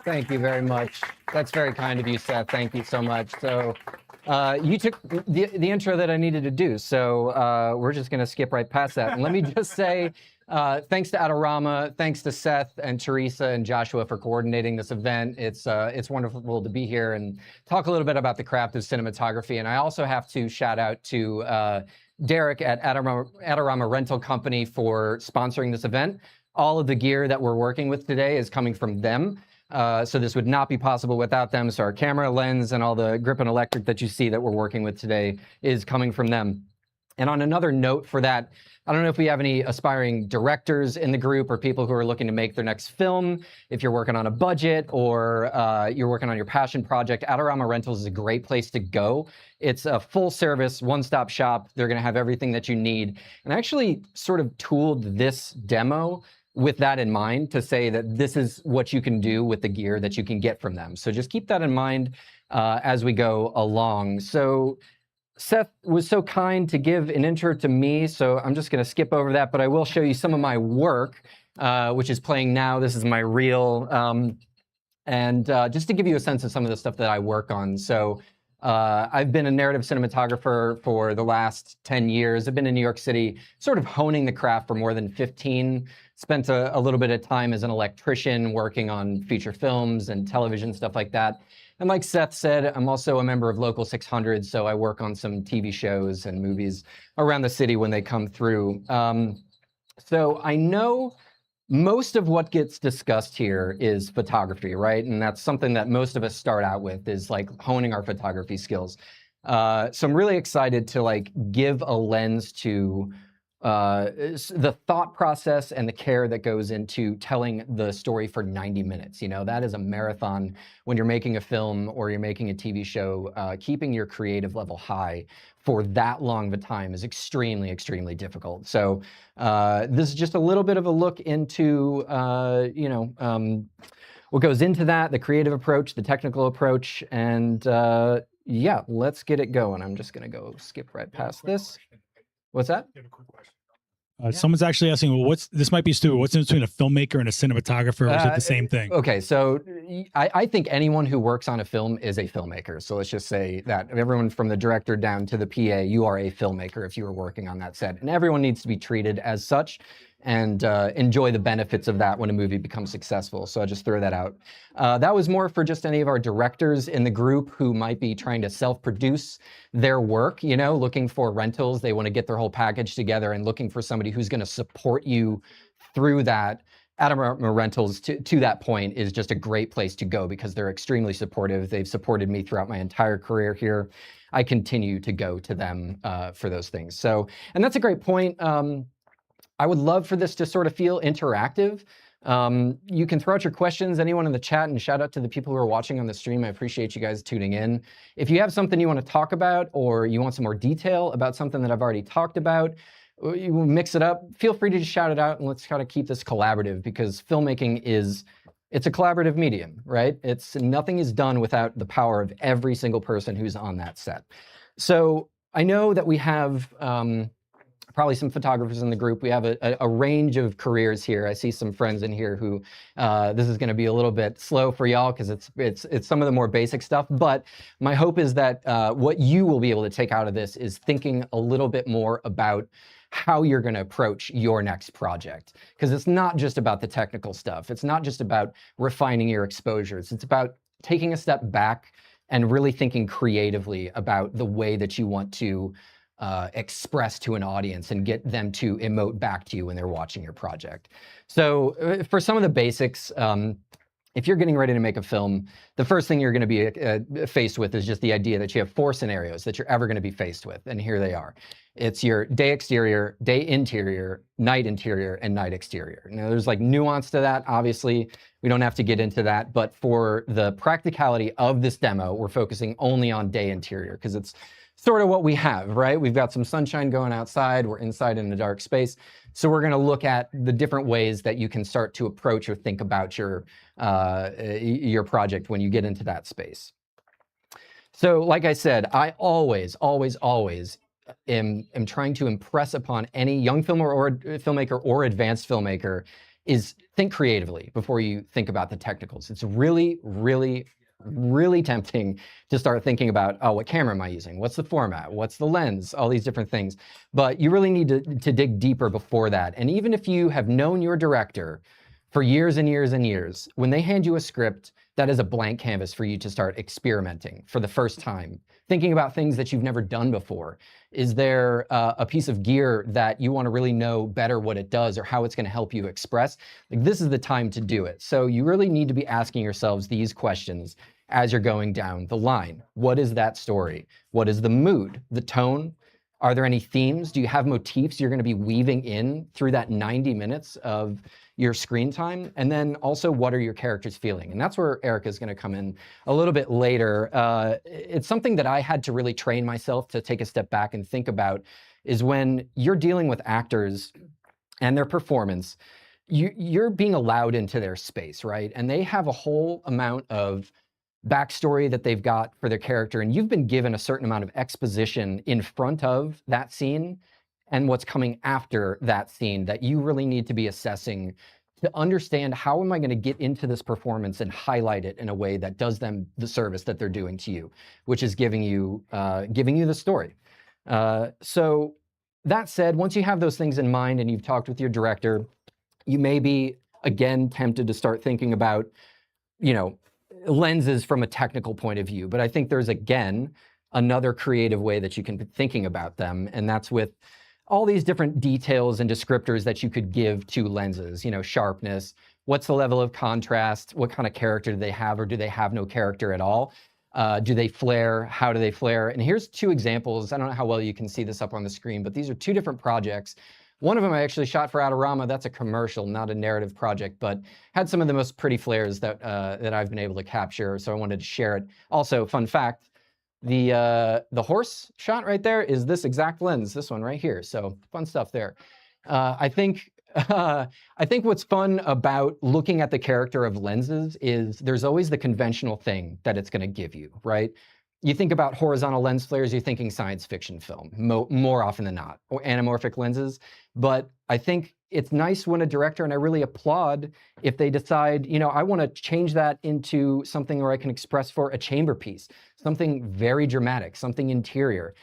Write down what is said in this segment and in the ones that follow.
Thank you very much. That's very kind of you, Seth. Thank you so much. So you took the intro that I needed to do, so we're just going to skip right past that. And let me just say thanks to Adorama, thanks to Seth and Teresa and Joshua for coordinating this event. It's wonderful to be here and talk a little bit about the craft of cinematography. And I also have to shout out to Derek at Adorama Rental Company for sponsoring this event. All of the gear that we're working with today is coming from them. So this would not be possible without them. So our camera, lens, and all the grip and electric that you see that we're working with today is coming from them. And on another note for that, I don't know if we have any aspiring directors in the group or people who are looking to make their next film. If you're working on a budget or you're working on your passion project, Adorama Rentals is a great place to go. It's a full service, one-stop shop. They're going to have everything that you need. And I actually sort of tooled this demo with that in mind to say that this is what you can do with the gear that you can get from them. So just keep that in mind as we go along. So Seth was so kind to give an intro to me, so I'm just going to skip over that, but I will show you some of my work, which is playing now. This is my reel, and just to give you a sense of some of the stuff that I work on. So I've been a narrative cinematographer for the last 10 years. I've been in New York City, sort of honing the craft for more than 15. Spent a little bit of time as an electrician working on feature films and television, stuff like that. And like Seth said, I'm also a member of Local 600, so I work on some TV shows and movies around the city when they come through. So I know most of what gets discussed here is photography, right? And that's something that most of us start out with, is like honing our photography skills. So I'm really excited to like give a lens to the thought process and the care that goes into telling the story for 90 minutes. You know, that is a marathon when you're making a film or you're making a TV show. Keeping your creative level high for that long of a time is extremely, extremely difficult. So this is just a little bit of a look into, what goes into that, the creative approach, the technical approach, and yeah, let's get it going. I'm just gonna go skip right past this. What's that? Someone's actually asking, well, this might be Stu, what's in between a filmmaker and a cinematographer, or is it the same thing? Okay, so I think anyone who works on a film is a filmmaker. So let's just say that everyone from the director down to the PA, you are a filmmaker if you were working on that set. And everyone needs to be treated as such and enjoy the benefits of that when a movie becomes successful. So I'll just throw that out. That was more for just any of our directors in the group who might be trying to self-produce their work, you know, looking for rentals. They want to get their whole package together and looking for somebody who's going to support you through that. Adorama Rentals, to that point, is just a great place to go because they're extremely supportive. They've supported me throughout my entire career here. I continue to go to them for those things. So, and that's a great point. I would love for this to sort of feel interactive. You can throw out your questions, anyone in the chat, and shout out to the people who are watching on the stream. I appreciate you guys tuning in. If you have something you want to talk about or you want some more detail about something that I've already talked about, you mix it up, feel free to just shout it out, and let's try to keep this collaborative because filmmaking it's a collaborative medium, right? Nothing is done without the power of every single person who's on that set. So I know that we have probably some photographers in the group. We have a range of careers here. I see some friends in here who this is going to be a little bit slow for y'all because it's some of the more basic stuff. But my hope is that what you will be able to take out of this is thinking a little bit more about how you're going to approach your next project. Because it's not just about the technical stuff. It's not just about refining your exposures. It's about taking a step back and really thinking creatively about the way that you want to express to an audience and get them to emote back to you when they're watching your project. So for some of the basics, if you're getting ready to make a film, the first thing you're going to be faced with is just the idea that you have 4 scenarios that you're ever going to be faced with. And here they are. It's your day exterior, day interior, night interior, and night exterior. Now, there's like nuance to that. Obviously, we don't have to get into that. But for the practicality of this demo, we're focusing only on day interior because it's sort of what we have, right? We've got some sunshine going outside. We're inside in a dark space. So we're going to look at the different ways that you can start to approach or think about your project when you get into that space. So like I said, I always am trying to impress upon any young filmmaker or advanced filmmaker is think creatively before you think about the technicals. It's really, really, really tempting to start thinking about, oh, what camera am I using? What's the format? What's the lens? All these different things. But you really need to dig deeper before that. And even if you have known your director for years and years and years, when they hand you a script, that is a blank canvas for you to start experimenting for the first time, thinking about things that you've never done before. Is there a piece of gear that you want to really know better what it does or how it's going to help you express? Like, this is the time to do it. So you really need to be asking yourselves these questions as you're going down the line. What is that story? What is the mood, the tone? Are there any themes? Do you have motifs you're going to be weaving in through that 90 minutes of your screen time? And then also, what are your characters feeling? And that's where Erica is going to come in a little bit later. It's something that I had to really train myself to take a step back and think about, is when you're dealing with actors and their performance, you're being allowed into their space, right? And they have a whole amount of backstory that they've got for their character, and you've been given a certain amount of exposition in front of that scene and what's coming after that scene that you really need to be assessing to understand, how am I going to get into this performance and highlight it in a way that does them the service that they're doing to you, which is giving you the story. So that said, once you have those things in mind and you've talked with your director, you may be again tempted to start thinking about, lenses from a technical point of view. But I think there's, again, another creative way that you can be thinking about them, and that's with all these different details and descriptors that you could give to lenses. Sharpness, what's the level of contrast, what kind of character do they have, or do they have no character at all? Do they flare? How do they flare? And here's two examples. I don't know how well you can see this up on the screen, but these are two different projects. One of them I actually shot for Adorama. That's a commercial, not a narrative project, but had some of the most pretty flares that I've been able to capture, so I wanted to share it. Also, fun fact, the horse shot right there is this exact lens, this one right here. So fun stuff there. I think what's fun about looking at the character of lenses is there's always the conventional thing that it's going to give you, right? You think about horizontal lens flares, you're thinking science fiction film, more often than not, or anamorphic lenses. But I think it's nice when a director, and I really applaud if they decide, I want to change that into something where I can express for a chamber piece, something very dramatic, something interior.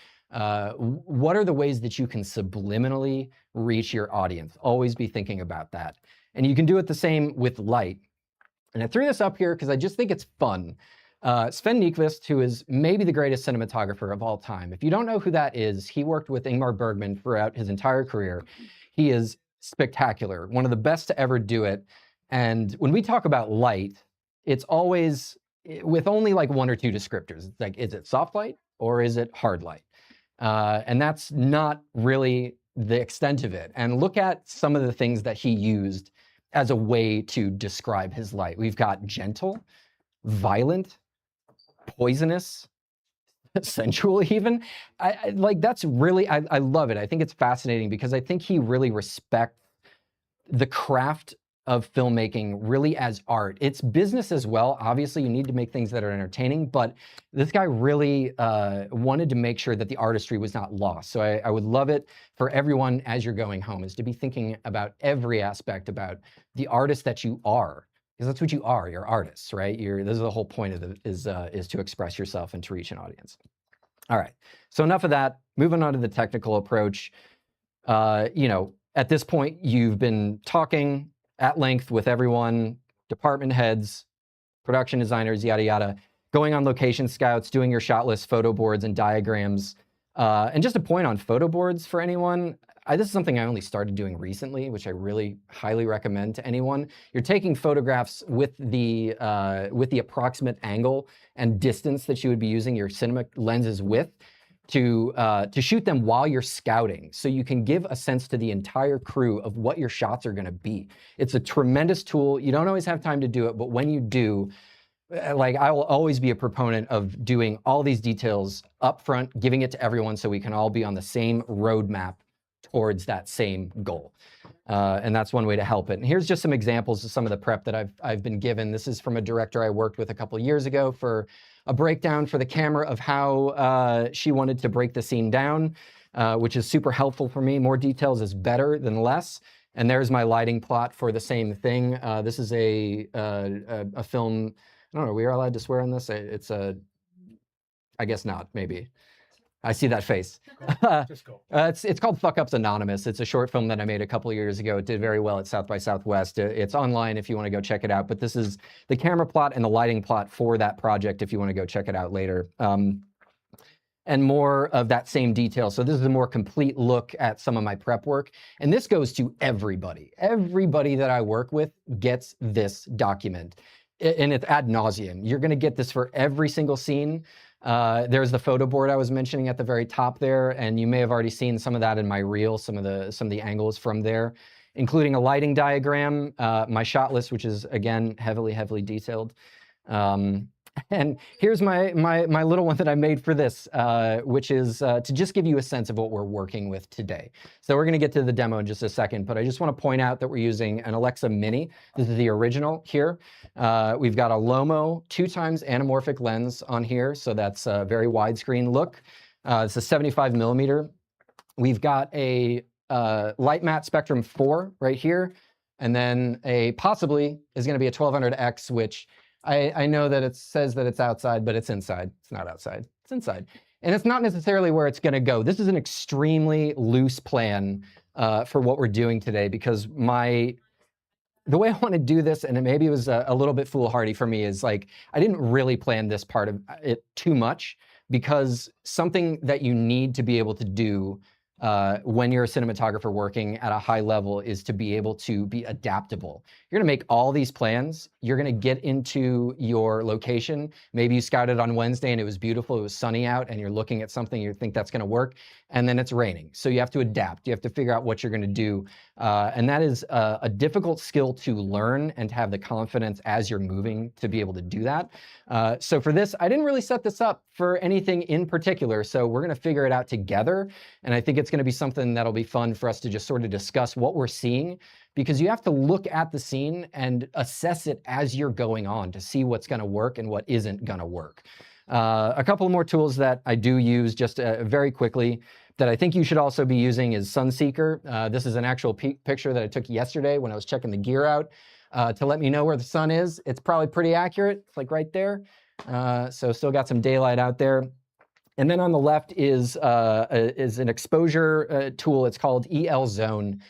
What are the ways that you can subliminally reach your audience? Always be thinking about that. And you can do it the same with light. And I threw this up here because I just think it's fun. Sven Nykvist, who is maybe the greatest cinematographer of all time. If you don't know who that is, he worked with Ingmar Bergman throughout his entire career. He is spectacular, one of the best to ever do it. And when we talk about light, it's always with only like one or two descriptors. It's like, is it soft light or is it hard light? And that's not really the extent of it. And look at some of the things that he used as a way to describe his light. We've got gentle, violent, poisonous, sensual even. I like, that's really, I love it. I think it's fascinating because I think he really respects the craft of filmmaking really as art. It's business as well. Obviously, you need to make things that are entertaining, but this guy really wanted to make sure that the artistry was not lost. So I would love it for everyone as you're going home is to be thinking about every aspect about the artist that you are. Because that's what you are, you're artists, right? This is the whole point of it, is to express yourself and to reach an audience. All right, so enough of that. Moving on to the technical approach. At this point, you've been talking at length with everyone, department heads, production designers, yada, yada, going on location scouts, doing your shot list, photo boards, and diagrams. And just a point on photo boards for anyone, this is something I only started doing recently, which I really highly recommend to anyone. You're taking photographs with the approximate angle and distance that you would be using your cinema lenses with to shoot them while you're scouting, so you can give a sense to the entire crew of what your shots are going to be. It's a tremendous tool. You don't always have time to do it, but when you do, like, I will always be a proponent of doing all these details up front, giving it to everyone so we can all be on the same roadmap towards that same goal. And that's one way to help it. And here's just some examples of some of the prep that I've been given. This is from a director I worked with a couple of years ago for a breakdown for the camera of how she wanted to break the scene down, which is super helpful for me. More details is better than less. And there's my lighting plot for the same thing. This is a film. I don't know. We are allowed to swear in this. It's a. I guess not. Maybe. I see that face. Just go. It's called ckUps Anonymous. It's a short film that I made a couple of years ago. It did very well at South by Southwest. It's online if you want to go check it out. But this is the camera plot and the lighting plot for that project if you want to go check it out later. And more of that same detail. So this is a more complete look at some of my prep work. And this goes to everybody. Everybody that I work with gets this document. And it's ad nauseum. You're going to get this for every single scene. There's the photo board I was mentioning at the very top there, and you may have already seen some of that in my reel, some of the angles from there, including a lighting diagram, my shot list, which is again heavily detailed. And here's my little one that I made for this, which is to just give you a sense of what we're working with today. So we're going to get to the demo in just a second, but I just want to point out that we're using an Alexa Mini. This is the original here. We've got a Lomo 2x anamorphic lens on here, so that's a very widescreen look. It's a 75 millimeter. We've got a light matte Spectrum 4 right here, and then a possibly is going to be a 1200X, which I know that it says that it's outside, but it's inside. It's not outside. It's inside. And it's not necessarily where it's going to go. This is an extremely loose plan for what we're doing today, because the way I want to do this, and maybe it was a little bit foolhardy for me, is like I didn't really plan this part of it too much, because something that you need to be able to do when you're a cinematographer working at a high level is to be able to be adaptable. You're going to make all these plans. You're going to get into your location. Maybe you scouted on Wednesday and it was beautiful. It was sunny out and you're looking at something, you think that's going to work, and then it's raining. So you have to adapt. You have to figure out what you're going to do. And that is a difficult skill to learn and to have the confidence as you're moving to be able to do that. So for this, I didn't really set this up for anything in particular. So we're going to figure it out together. And I think it's going to be something that'll be fun for us to just sort of discuss what we're seeing, because you have to look at the scene and assess it as you're going on to see what's going to work and what isn't going to work. A couple more tools that I do use just very quickly that I think you should also be using is Sunseeker. This is an actual picture that I took yesterday when I was checking the gear out to let me know where the sun is. It's probably pretty accurate. It's like right there. So still got some daylight out there. And then on the left is an exposure tool. It's called EL Zone.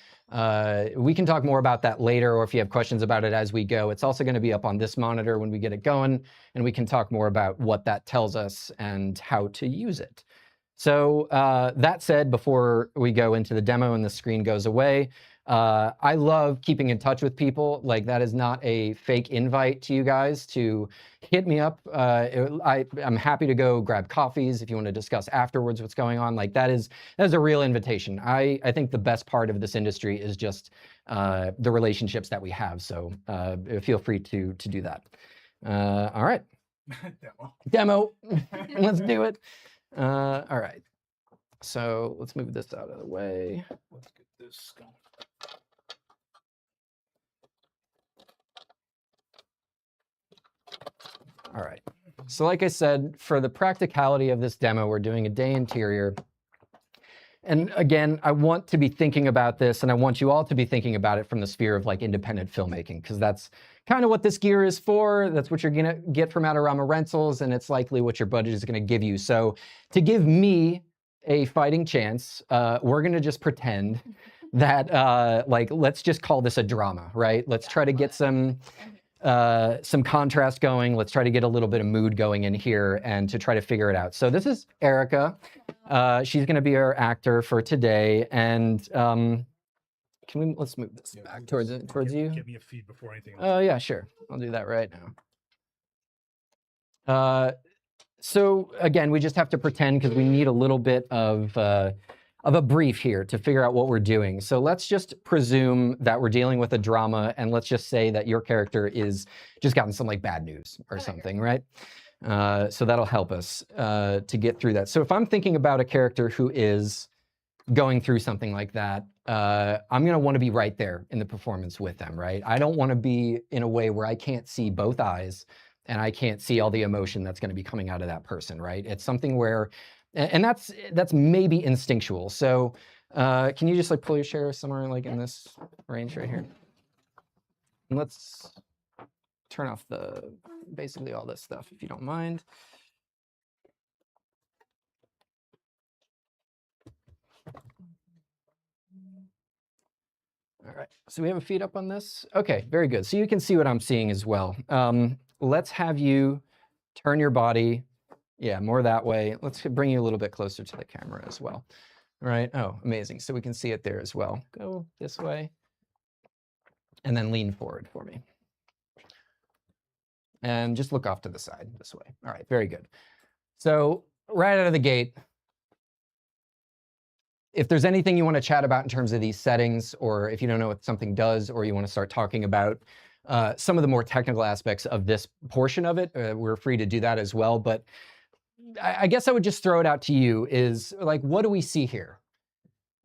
We can talk more about that later, or if you have questions about it as we go. It's also going to be up on this monitor when we get it going, and we can talk more about what that tells us and how to use it. So that said, before we go into the demo and the screen goes away, I love keeping in touch with people. Like, that is not a fake invite to you guys to hit me up. I'm happy to go grab coffees if you want to discuss afterwards what's going on. Like, that is a real invitation. I think the best part of this industry is just the relationships that we have. So feel free to do that. All right. Demo. Let's do it. All right. So let's move this out of the way. Let's get this going. All right. So like I said, for the practicality of this demo, we're doing a day interior. And again, I want to be thinking about this, and I want you all to be thinking about it from the sphere of like independent filmmaking, because that's kind of what this gear is for. That's what you're going to get from Adorama rentals, and it's likely what your budget is going to give you. So to give me a fighting chance, we're going to just pretend that, let's just call this a drama, right? Let's try to get some contrast going. Let's try to get a little bit of mood going in here and to try to figure it out. So this is Erica. She's going to be our actor for today. And let's move this back towards you. Give me a feed before anything else. Oh, yeah, sure. I'll do that right now. So again, we just have to pretend, because we need a little bit of a brief here to figure out what we're doing. So let's just presume that we're dealing with a drama, and let's just say that your character is just gotten some like bad news or something, right? So that'll help us to get through that. So if I'm thinking about a character who is going through something like that, I'm going to want to be right there in the performance with them, right? I don't want to be in a way where I can't see both eyes and I can't see all the emotion that's going to be coming out of that person, right? It's something where, and that's maybe instinctual. So Can you just like pull your chair somewhere like in this range right here? And let's turn off basically all this stuff if you don't mind. All right, so we have a feed up on this. Okay, very good. So you can see what I'm seeing as well. Let's have you turn your body, yeah, more that way. Let's bring you a little bit closer to the camera as well. All right, oh, amazing. So we can see it there as well. Go this way. And then lean forward for me. And just look off to the side this way. All right, very good. So right out of the gate, if there's anything you want to chat about in terms of these settings, or if you don't know what something does, or you want to start talking about some of the more technical aspects of this portion of it, we're free to do that as well. But I guess I would just throw it out to you is like, what do we see here?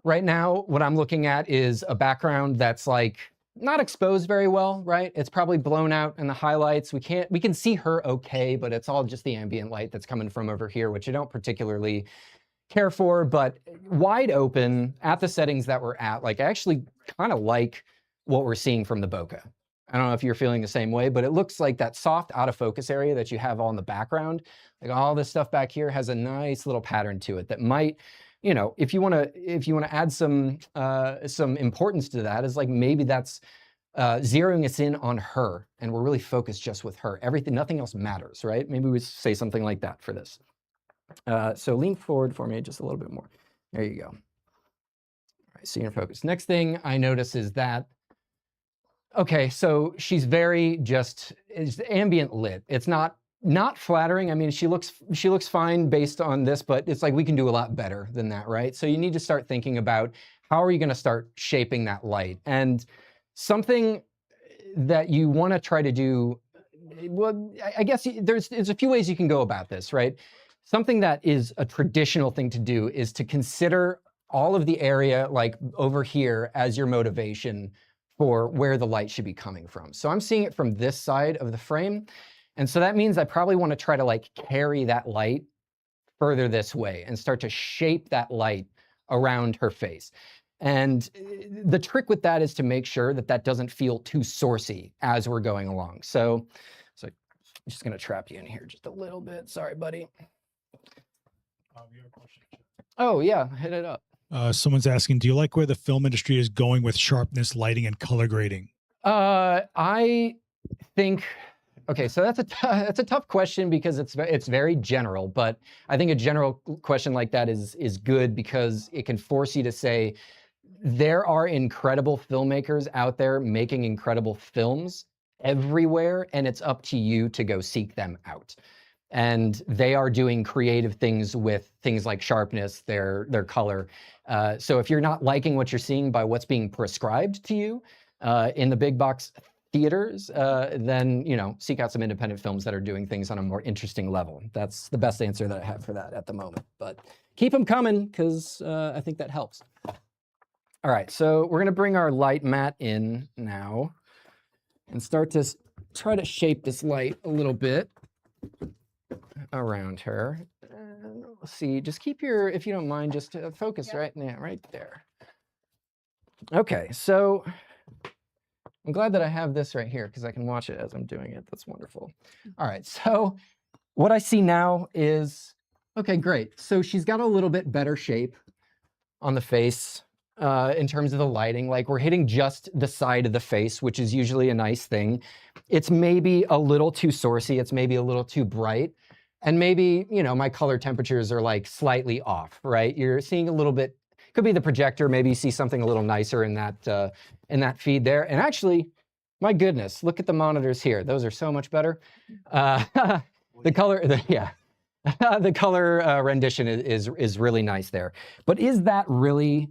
Right now, what I'm looking at is a background that's like not exposed very well, right? It's probably blown out in the highlights. We can see her okay, but it's all just the ambient light that's coming from over here, which I don't particularly care for, but wide open at the settings that we're at. Like I actually kind of like what we're seeing from the bokeh. I don't know if you're feeling the same way, but it looks like that soft out of focus area that you have all in the background, like all this stuff back here has a nice little pattern to it that might, you know, if you want to add some importance to that, is like maybe that's zeroing us in on her and we're really focused just with her. Everything, nothing else matters, right? Maybe we say something like that for this. So lean forward for me just a little bit more. There you go. All right, so you're focused. Next thing I notice is that, okay, so she's very is ambient lit. It's not flattering. I mean, she looks fine based on this, but it's like we can do a lot better than that, right? So you need to start thinking about how are you going to start shaping that light? And something that you want to try to do, well, I guess there's a few ways you can go about this, right? Something that is a traditional thing to do is to consider all of the area like over here as your motivation for where the light should be coming from. So I'm seeing it from this side of the frame. And so that means I probably want to try to like carry that light further this way and start to shape that light around her face. And the trick with that is to make sure that that doesn't feel too sourcey as we're going along. So I'm just going to trap you in here just a little bit. Sorry, buddy. We have a question. Oh, yeah, hit it up. Someone's asking, do you like where the film industry is going with sharpness, lighting, and color grading? I think, okay, so that's a tough question because it's very general, but I think a general question like that is good because it can force you to say, there are incredible filmmakers out there making incredible films everywhere, and it's up to you to go seek them out. And they are doing creative things with things like sharpness, their color. So if you're not liking what you're seeing by what's being prescribed to you in the big box theaters, then seek out some independent films that are doing things on a more interesting level. That's the best answer that I have for that at the moment. But keep them coming because I think that helps. All right, so we're going to bring our light mat in now and start to try to shape this light a little bit around her. Let's see, just keep your, if you don't mind, just focus right now, right there. Okay, so I'm glad that I have this right here because I can watch it as I'm doing it. That's wonderful. All right, so what I see now is, okay, great. So she's got a little bit better shape on the face in terms of the lighting. Like we're hitting just the side of the face, which is usually a nice thing. It's maybe a little too sourcey. It's maybe a little too bright. And maybe, my color temperatures are like slightly off, right? You're seeing a little bit, could be the projector. Maybe you see something a little nicer in that feed there. And actually, my goodness, look at the monitors here. Those are so much better. The color, the color rendition is really nice there. But is that really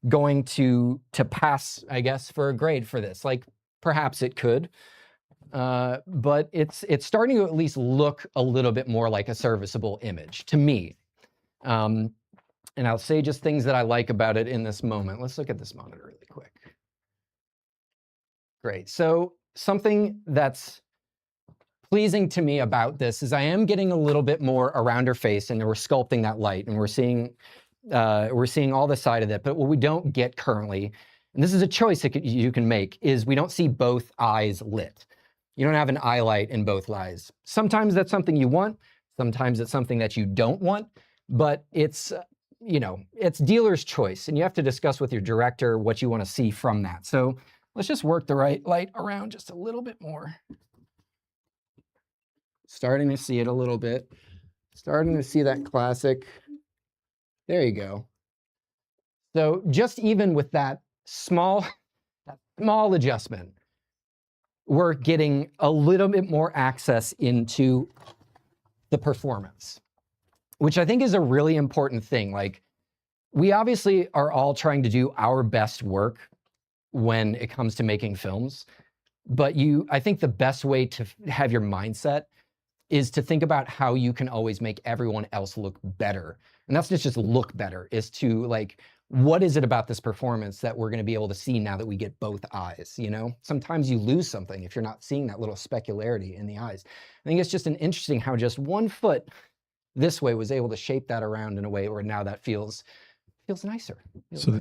going to pass, I guess, for a grade for this? Like, perhaps it could. But it's starting to at least look a little bit more like a serviceable image to me. And I'll say just things that I like about it in this moment. Let's look at this monitor really quick. Great. So something that's pleasing to me about this is I am getting a little bit more around her face, and we're sculpting that light, and we're seeing We're seeing all the side of that. But what we don't get currently, and this is a choice you can make, is we don't see both eyes lit. You don't have an eye light in both eyes. Sometimes that's something you want. Sometimes it's something that you don't want. But it's, it's dealer's choice. And you have to discuss with your director what you want to see from that. So let's just work the right light around just a little bit more. Starting to see it a little bit. Starting to see that classic. There you go. So just even with that small adjustment, we're getting a little bit more access into the performance, which I think is a really important thing. Like, we obviously are all trying to do our best work when it comes to making films, but I think the best way to have your mindset is to think about how you can always make everyone else look better. And that's just look better, is to like, what is it about this performance that we're gonna be able to see now that we get both eyes, Sometimes you lose something if you're not seeing that little specularity in the eyes. I think it's just an interesting how just 1 foot this way was able to shape that around in a way where now that feels nicer. So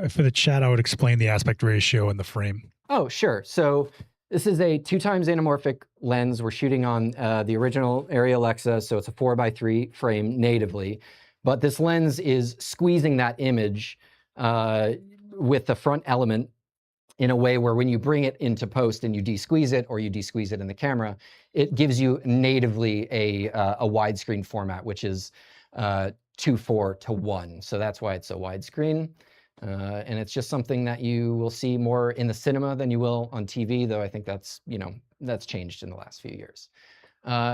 for the chat, I would explain the aspect ratio and the frame. Oh, sure. So this is a 2x anamorphic lens. We're shooting on the original Arri Alexa, so it's a 4x3 frame natively. But this lens is squeezing that image with the front element in a way where when you bring it into post and you de-squeeze it, or you de-squeeze it in the camera, it gives you natively a widescreen format, which is 2:4:1. So that's why it's a widescreen. And it's just something that you will see more in the cinema than you will on TV, though I think that's, that's changed in the last few years.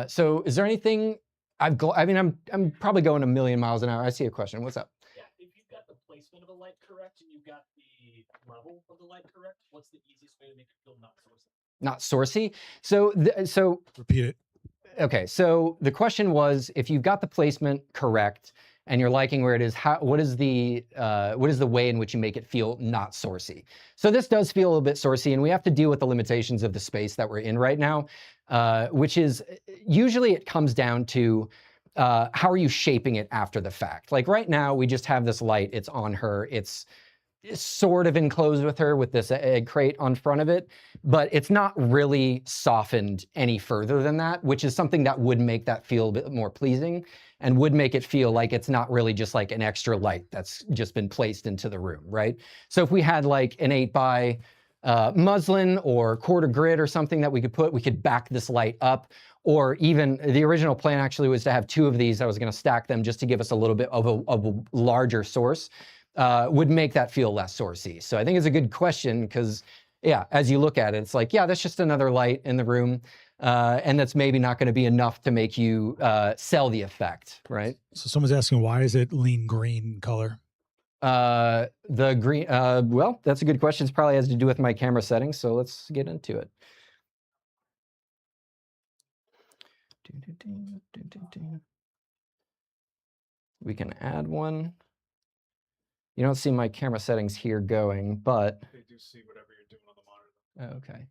So is there anything I'm probably going a million miles an hour. I see a question. What's up? Yeah, if you've got the placement of the light correct and you've got the level of the light correct, what's the easiest way to make it feel not sourcey? Not sourcey? So repeat it. Okay, so the question was, if you've got the placement correct and you're liking where it is, what is the way in which you make it feel not sourcey? So this does feel a little bit sourcey, and we have to deal with the limitations of the space that we're in right now, which is usually it comes down to how are you shaping it after the fact? Like right now, we just have this light, it's on her, it's sort of enclosed with her with this egg crate on front of it, but it's not really softened any further than that, which is something that would make that feel a bit more pleasing and would make it feel like it's not really just like an extra light that's just been placed into the room, right? So if we had like an 8x muslin or quarter grid or something that we could back this light up, or even the original plan actually was to have 2 of these. I was gonna stack them just to give us a little bit of a larger source. Would make that feel less sourcey. So I think it's a good question because, yeah, as you look at it, it's like, yeah, that's just another light in the room, and that's maybe not going to be enough to make you sell the effect, right? So someone's asking, why is it lean green color? The green, well, that's a good question. It probably has to do with my camera settings, so let's get into it. We can add one. You don't see my camera settings here going, but they do see whatever you're doing on the monitor. Okay.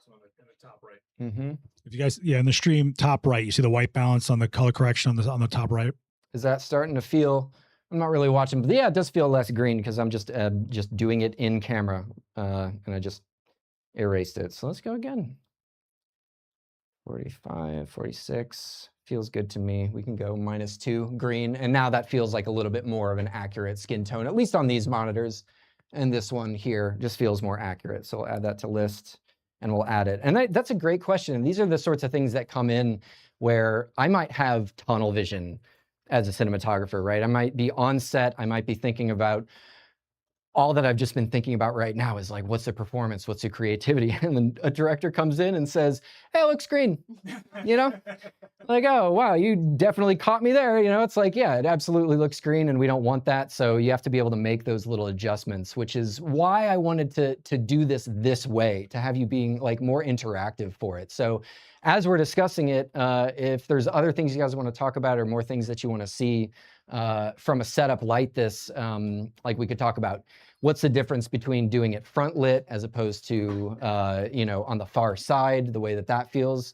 So in the top right. Mm-hmm. If you guys, in the stream top right, you see the white balance on the color correction on the top right. Is that starting to feel? I'm not really watching, but yeah, it does feel less green because I'm just doing it in camera, and I just erased it. So let's go again. 45, 46. Feels good to me. We can go -2 green. And now that feels like a little bit more of an accurate skin tone, at least on these monitors. And this one here just feels more accurate. So we'll add that to list and we'll add it. And that's a great question. And these are the sorts of things that come in where I might have tunnel vision as a cinematographer, right? I might be on set. I might be thinking about all that I've just been thinking about right now is like, what's the performance? What's the creativity? And then a director comes in and says, hey, it looks green, Like, oh, wow, you definitely caught me there. It's like, yeah, it absolutely looks green and we don't want that. So you have to be able to make those little adjustments, which is why I wanted to do this way, to have you being like more interactive for it. So as we're discussing it, if there's other things you guys want to talk about or more things that you want to see from a setup like this, like we could talk about what's the difference between doing it front lit as opposed to, on the far side, the way that feels.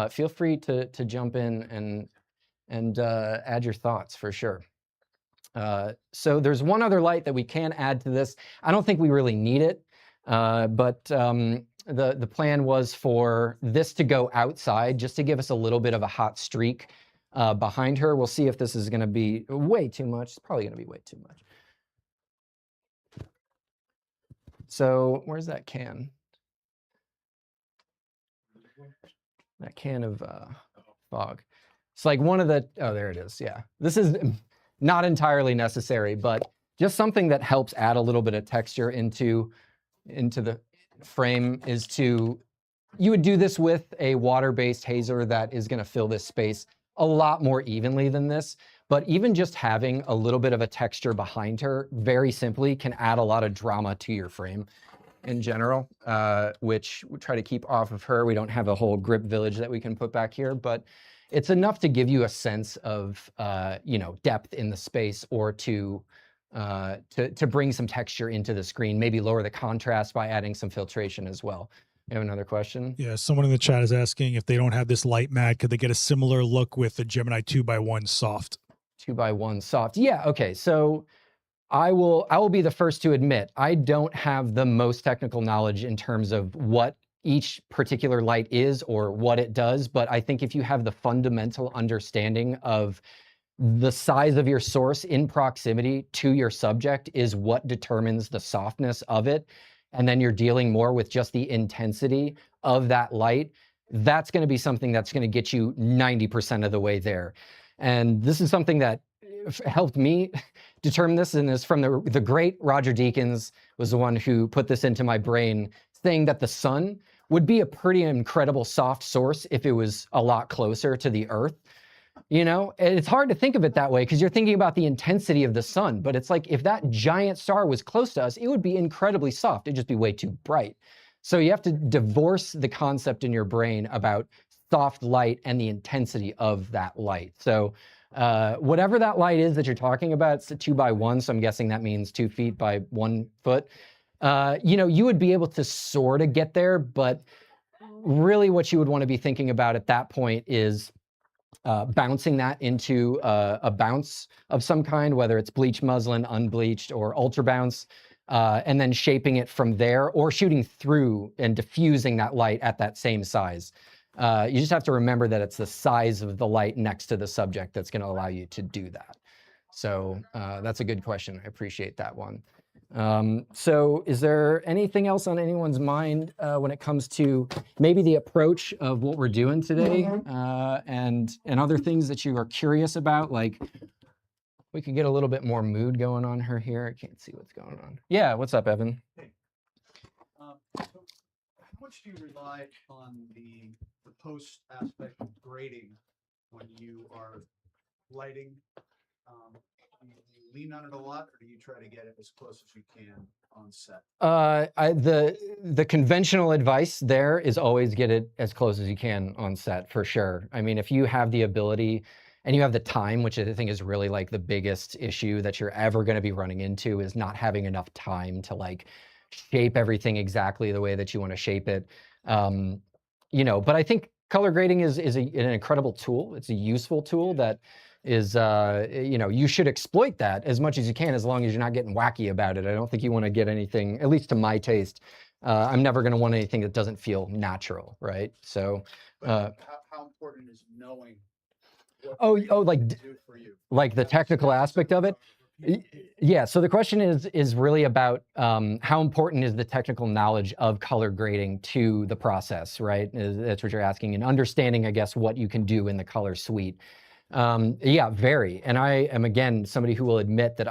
Feel free to jump in and and add your thoughts for sure. So there's one other light that we can add to this. I don't think we really need it, but the plan was for this to go outside just to give us a little bit of a hot streak behind her. We'll see if this is going to be way too much. It's probably going to be way too much. So where's that can? That can of fog. It's like one of the, oh, there it is. Yeah. This is not entirely necessary, but just something that helps add a little bit of texture into the frame is to, you would do this with a water-based hazer that is going to fill this space a lot more evenly than this. But even just having a little bit of a texture behind her, very simply, can add a lot of drama to your frame in general, which we try to keep off of her. We don't have a whole grip village that we can put back here, but it's enough to give you a sense of, you know, depth in the space, or to bring some texture into the screen, maybe lower the contrast by adding some filtration as well. You have another question? Yeah, someone in the chat is asking if they don't have this light mat, could they get a similar look with the Gemini 2x1 soft? 2x1 soft. Yeah, okay. So I will be the first to admit, I don't have the most technical knowledge in terms of what each particular light is or what it does, but I think if you have the fundamental understanding of the size of your source in proximity to your subject is what determines the softness of it, and then you're dealing more with just the intensity of that light, that's going to be something that's going to get you 90% of the way there. And this is something that helped me determine this, and is from the great Roger Deakins, was the one who put this into my brain, saying that the sun would be a pretty incredible soft source if it was a lot closer to the Earth. You know, and it's hard to think of it that way because you're thinking about the intensity of the sun, but it's like if that giant star was close to us, it would be incredibly soft. It'd just be way too bright. So you have to divorce the concept in your brain about soft light and the intensity of that light. So whatever that light is that you're talking about, it's a 2x1, so I'm guessing that means 2 feet by 1 foot. You know, you would be able to sort of get there, but really what you would want to be thinking about at that point is bouncing that into a bounce of some kind, whether it's bleached muslin, unbleached, or ultra bounce, and then shaping it from there, or shooting through and diffusing that light at that same size. You just have to remember that it's the size of the light next to the subject that's going to allow you to do that. So that's a good question. I appreciate that one. So is there anything else on anyone's mind when it comes to maybe the approach of what we're doing today, and other things that you are curious about? Like, we could get a little bit more mood going on her here. I can't see what's going on. Yeah, what's up, Evan? Hey. So how much do you rely on the post aspect of grading when you are lighting? Do you lean on it a lot, or do you try to get it as close as you can on set? The conventional advice there is always get it as close as you can on set, for sure. I mean, if you have the ability and you have the time, which I think is really like the biggest issue that you're ever going to be running into, is not having enough time to like shape everything exactly the way that you want to shape it. You know, but I think color grading is an incredible tool. It's a useful tool that is, you know, you should exploit that as much as you can, as long as you're not getting wacky about it. I don't think you want to get anything, at least to my taste. I'm never going to want anything that doesn't feel natural, right? So, how important is knowing what like to do for you? Like the technical aspect of it? Yeah, so the question is really about how important is the technical knowledge of color grading to the process, right? That's what you're asking, and understanding, I guess, what you can do in the color suite. Yeah, very. And I am, again, somebody who will admit that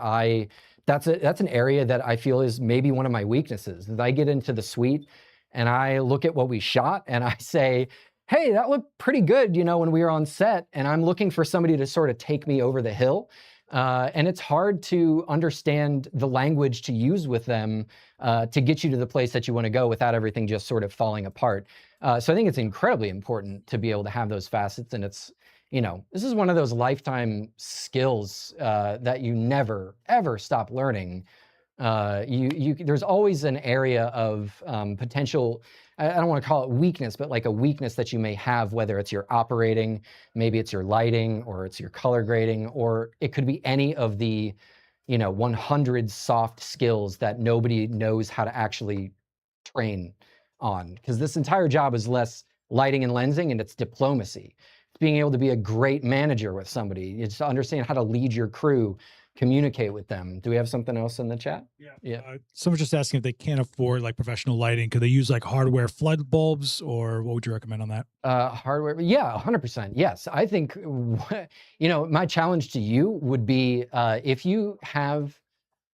that's an area that I feel is maybe one of my weaknesses. Is I get into the suite and I look at what we shot and I say, hey, that looked pretty good, you know, when we were on set, and I'm looking for somebody to sort of take me over the hill. And it's hard to understand the language to use with them to get you to the place that you want to go without everything just sort of falling apart. So I think it's incredibly important to be able to have those facets, and it's, you know, this is one of those lifetime skills that you never, ever stop learning. There's always an area of potential, I don't want to call it weakness, but like a weakness that you may have, whether it's your operating, maybe it's your lighting, or it's your color grading, or it could be any of the, 100 soft skills that nobody knows how to actually train on. Because this entire job is less lighting and lensing, and it's diplomacy. It's being able to be a great manager with somebody. It's to understand how to lead your crew, communicate with them. Do we have something else in the chat? Yeah. Someone's just asking if they can't afford like professional lighting. Could they use like hardware flood bulbs, or what would you recommend on that? Hardware, yeah, 100%. Yes, I think, my challenge to you would be if you have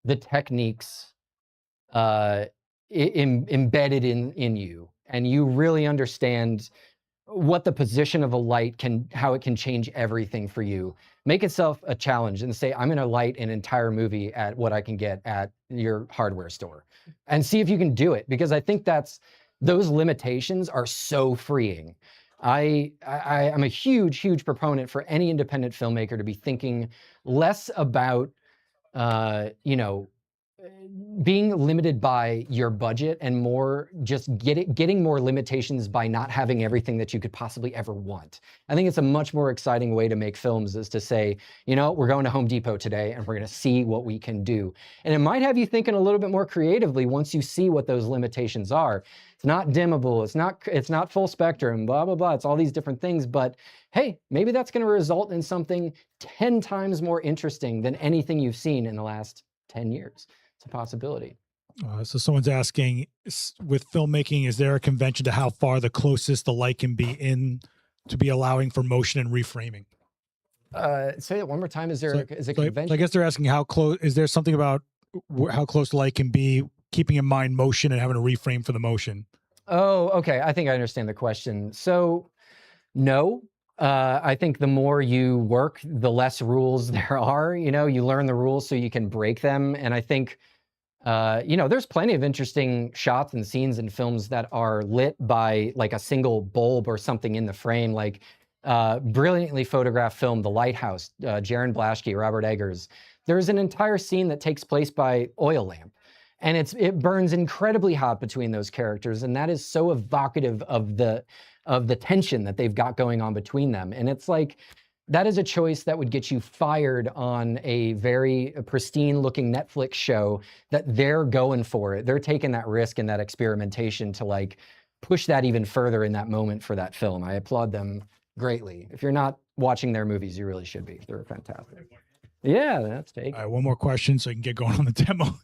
the techniques embedded in you, and you really understand what the position of a light how it can change everything for you. Make itself a challenge and say, I'm going to light an entire movie at what I can get at your hardware store, and see if you can do it. Because I think those limitations are so freeing. I'm a huge proponent for any independent filmmaker to be thinking less about, being limited by your budget, and more just getting more limitations by not having everything that you could possibly ever want. I think it's a much more exciting way to make films, is to say, we're going to Home Depot today and we're going to see what we can do. And it might have you thinking a little bit more creatively once you see what those limitations are. It's not dimmable, it's not full spectrum, blah, blah, blah. It's all these different things, but hey, maybe that's going to result in something 10 times more interesting than anything you've seen in the last 10 years. It's a possibility. So someone's asking, with filmmaking, is there a convention to how far the closest the light can be in to be allowing for motion and reframing? Say it one more time. Is it So convention? I guess they're asking how close, is there something about how close the light can be, keeping in mind motion and having to reframe for the motion? Oh, okay. I think I understand the question. So no, I think the more you work, the less rules there are. You learn the rules so you can break them. And I think, there's plenty of interesting shots and scenes in films that are lit by like a single bulb or something in the frame, like brilliantly photographed film, The Lighthouse, Jaron Blaschke, Robert Eggers. There's an entire scene that takes place by oil lamp, and it burns incredibly hot between those characters, and that is so evocative of the tension that they've got going on between them. And it's like, that is a choice that would get you fired on a very pristine looking Netflix show, that they're going for it. They're taking that risk and that experimentation to like push that even further in that moment for that film. I applaud them greatly. If you're not watching their movies, you really should be. They're fantastic. Yeah, that's take. All right, one more question so I can get going on the demo.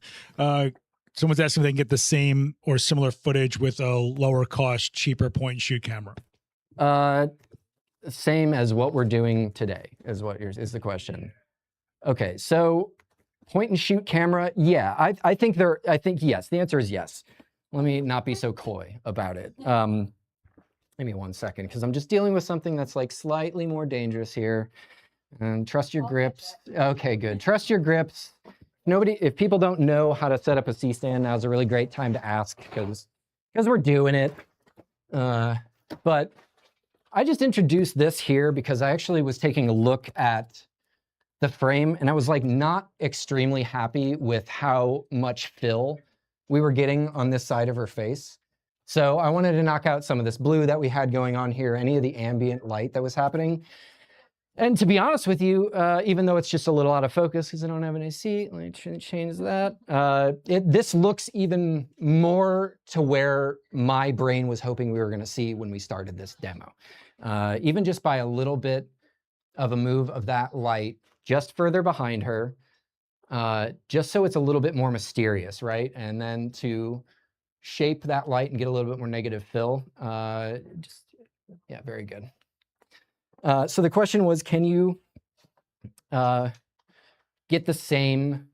Someone's asking if they can get the same or similar footage with a lower cost, cheaper point and shoot camera. Same as what we're doing today is the question. Okay, so point and shoot camera, yeah, I think yes. The answer is yes. Let me not be so coy about it. Give me 1 second, because I'm just dealing with something that's like slightly more dangerous here. And trust your grips. Okay, good. Trust your grips. If people don't know how to set up a C-stand, now's a really great time to ask, because we're doing it. But I just introduced this here because I actually was taking a look at the frame, and I was like not extremely happy with how much fill we were getting on this side of her face. So I wanted to knock out some of this blue that we had going on here, any of the ambient light that was happening. And to be honest with you, even though it's just a little out of focus because I don't have an AC, let me change that. This looks even more to where my brain was hoping we were going to see when we started this demo. Even just by a little bit of a move of that light just further behind her, just so it's a little bit more mysterious, right? And then to shape that light and get a little bit more negative fill. Yeah, very good. So the question was, can you get the same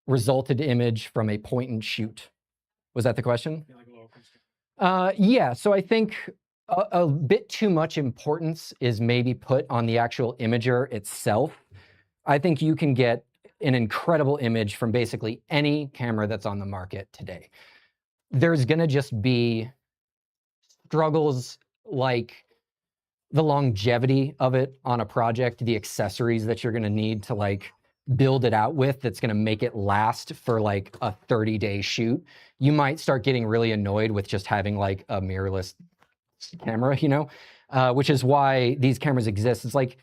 resulted image from a point and shoot? Was that the question? Yeah, so I think a bit too much importance is maybe put on the actual imager itself. I think you can get an incredible image from basically any camera that's on the market today. There's gonna just be struggles like the longevity of it on a project, the accessories that you're gonna need to like build it out with that's going to make it last for like a 30-day shoot, you might start getting really annoyed with just having like a mirrorless camera, which is why these cameras exist. It's like,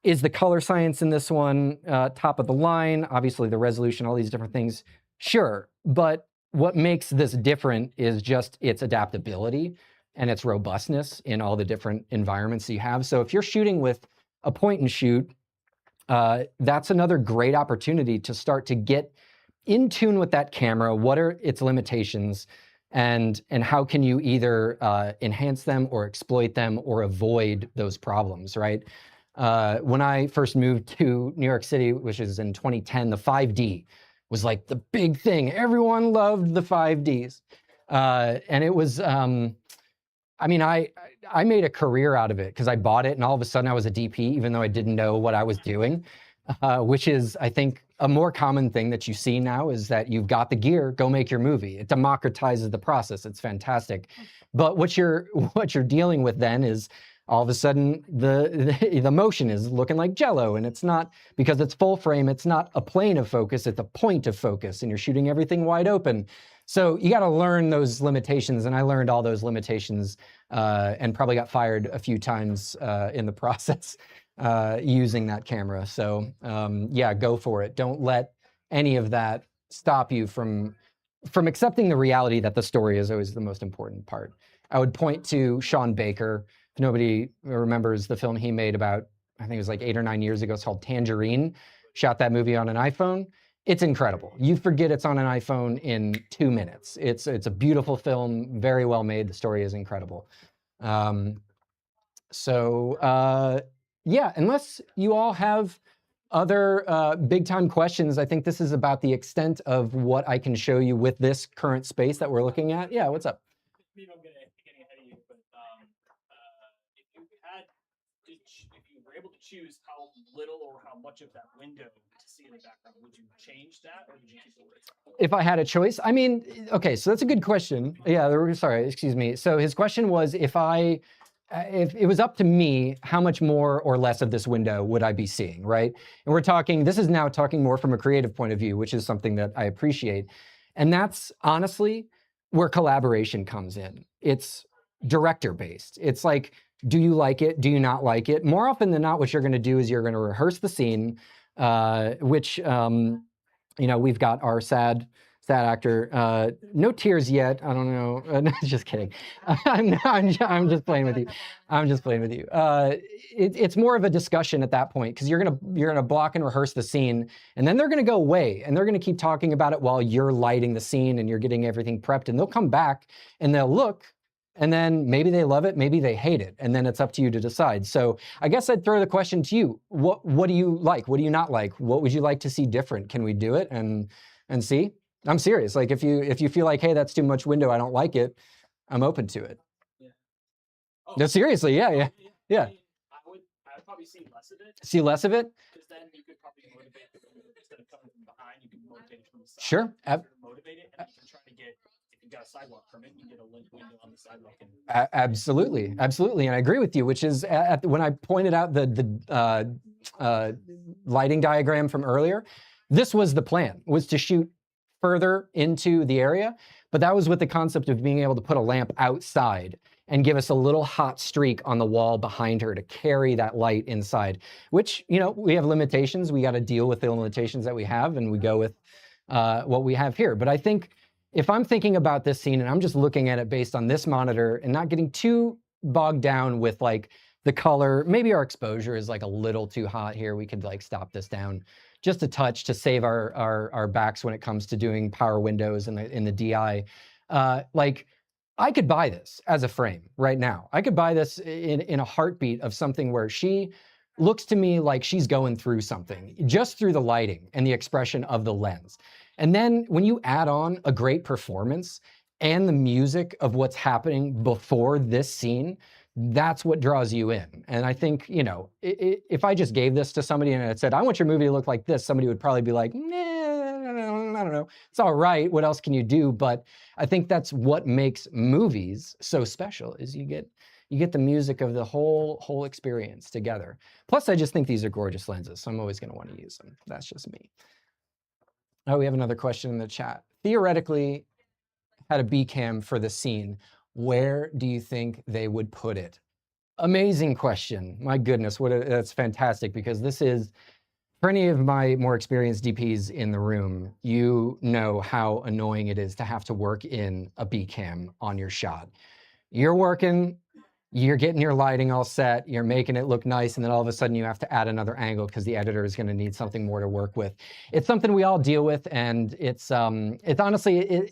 is the color science in this one top of the line? Obviously the resolution, all these different things, sure. But what makes this different is just its adaptability and its robustness in all the different environments you have. So if you're shooting with a point and shoot, that's another great opportunity to start to get in tune with that camera. What are its limitations, and how can you either enhance them or exploit them or avoid those problems, right? When I first moved to New York City, which is in 2010, the 5D was like the big thing. Everyone loved the 5Ds. And it was, I mean, I made a career out of it because I bought it and all of a sudden I was a DP, even though I didn't know what I was doing, which is, I think, a more common thing that you see now is that you've got the gear, go make your movie. It democratizes the process. It's fantastic. But what you're dealing with then is all of a sudden the motion is looking like Jello, and it's not, because it's full frame, it's not a plane of focus, it's a point of focus, and you're shooting everything wide open. So you got to learn those limitations, and I learned all those limitations and probably got fired a few times in the process using that camera. So yeah, go for it. Don't let any of that stop you from accepting the reality that the story is always the most important part. I would point to Sean Baker. If nobody remembers the film he made about, I think it was like 8 or 9 years ago, it's called Tangerine. Shot that movie on an iPhone. It's incredible. You forget it's on an iPhone in 2 minutes. It's a beautiful film, very well made. The story is incredible. Yeah, unless you all have other big time questions, I think this is about the extent of what I can show you with this current space that we're looking at. Yeah, what's up? Maybe I'm getting ahead of you, but if you were able to choose how little or how much of that window to see in the background, would you change that, or would you keep it where it's at? If I had a choice, I mean, okay, so that's a good question. Yeah, sorry, excuse me. So his question was, if it was up to me, how much more or less of this window would I be seeing, right? And we're talking, this is now talking more from a creative point of view, which is something that I appreciate. And that's honestly where collaboration comes in. It's director-based. It's like, do you like it? Do you not like it? More often than not, what you're gonna do is you're gonna rehearse the scene, which, we've got our sad actor, no tears yet. I don't know. No, just kidding. I'm just playing with you. I'm just playing with you. It's more of a discussion at that point, because you're gonna block and rehearse the scene, and then they're gonna go away and they're gonna keep talking about it while you're lighting the scene and you're getting everything prepped, and they'll come back and they'll look, and then maybe they love it, maybe they hate it, and then it's up to you to decide. So I guess I'd throw the question to you. What do you like? What do you not like? What would you like to see different? Can we do it and see? I'm serious. Like, if you feel like, hey, that's too much window, I don't like it, I'm open to it. Yeah. Oh, No, seriously, yeah. I'd probably see less of it. See less of it? Because then you could probably motivate it instead of coming from behind. You can motivate it from the side. Sure. Motivate it, and you can try to get. If you've got a sidewalk permit, you get a window on the sidewalk. Absolutely, and I agree with you. Which is when I pointed out the lighting diagram from earlier, this was the plan: was to shoot further into the area, but that was with the concept of being able to put a lamp outside and give us a little hot streak on the wall behind her to carry that light inside, which, we have limitations. We got to deal with the limitations that we have, and we go with what we have here. But I think if I'm thinking about this scene and I'm just looking at it based on this monitor and not getting too bogged down with like the color, maybe our exposure is like a little too hot here. We could like stop this down just a touch to save our backs when it comes to doing power windows in the DI. Like, I could buy this as a frame right now. I could buy this in a heartbeat of something where she looks to me like she's going through something just through the lighting and the expression of the lens. And then when you add on a great performance and the music of what's happening before this scene, that's what draws you in. And I think, if I just gave this to somebody and it said, I want your movie to look like this, somebody would probably be like, nah, I don't know. It's all right. What else can you do? But I think that's what makes movies so special, is you get You get the music of the whole experience together. Plus, I just think these are gorgeous lenses, so I'm always going to want to use them. That's just me. Oh, we have another question in the chat. Theoretically, had a B cam for the scene, where do you think they would put it? Amazing question. My goodness, that's fantastic, because this is, for any of my more experienced DPs in the room, you know how annoying it is to have to work in a B cam on your shot. You're working, you're getting your lighting all set, you're making it look nice, and then all of a sudden you have to add another angle because the editor is going to need something more to work with. It's something we all deal with, and it's honestly,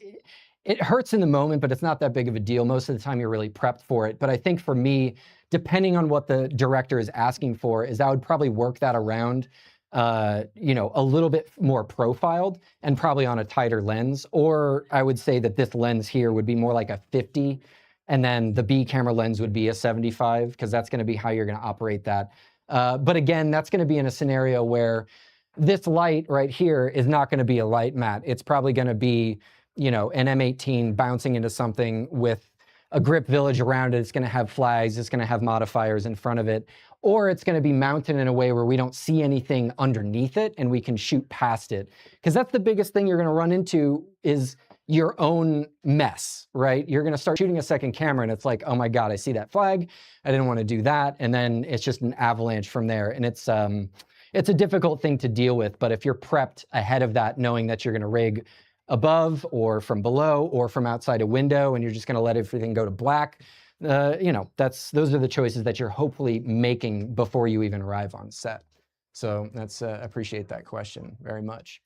it hurts in the moment, but it's not that big of a deal. Most of the time you're really prepped for it. But I think for me, depending on what the director is asking for, is I would probably work that around, you know, a little bit more profiled and probably on a tighter lens. Or I would say that this lens here would be more like a 50, and then the B camera lens would be a 75, because that's going to be how you're going to operate that. But again, that's going to be in a scenario where this light right here is not going to be a light matte. It's probably going to be, you know, an M18 bouncing into something with a grip village around it. It's going to have flags. It's going to have modifiers in front of it. Or it's going to be mounted in a way where we don't see anything underneath it and we can shoot past it. Because that's the biggest thing you're going to run into, is your own mess, right? You're going to start shooting a second camera and it's like, oh my God, I see that flag. I didn't want to do that. And then it's just an avalanche from there. And it's a difficult thing to deal with. But if you're prepped ahead of that, knowing that you're going to rig above or from below or from outside a window, and you're just going to let everything go to black, you know, those are the choices that you're hopefully making before you even arrive on set. So that's appreciate that question very much.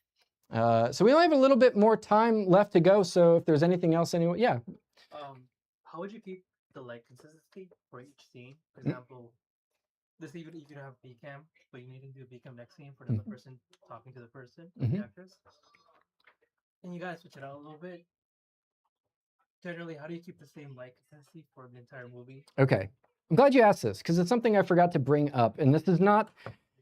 So we only have a little bit more time left to go. So if there's anything else, anyone, yeah. How would you keep the light consistency for each scene? For example, this even if you have B cam, but you need to do a B cam next scene for another person talking to the person, the actress. And you guys switch it out a little bit. Generally, how do you keep the same light consistency for the entire movie? Okay, I'm glad you asked this, because it's something I forgot to bring up, and this is not.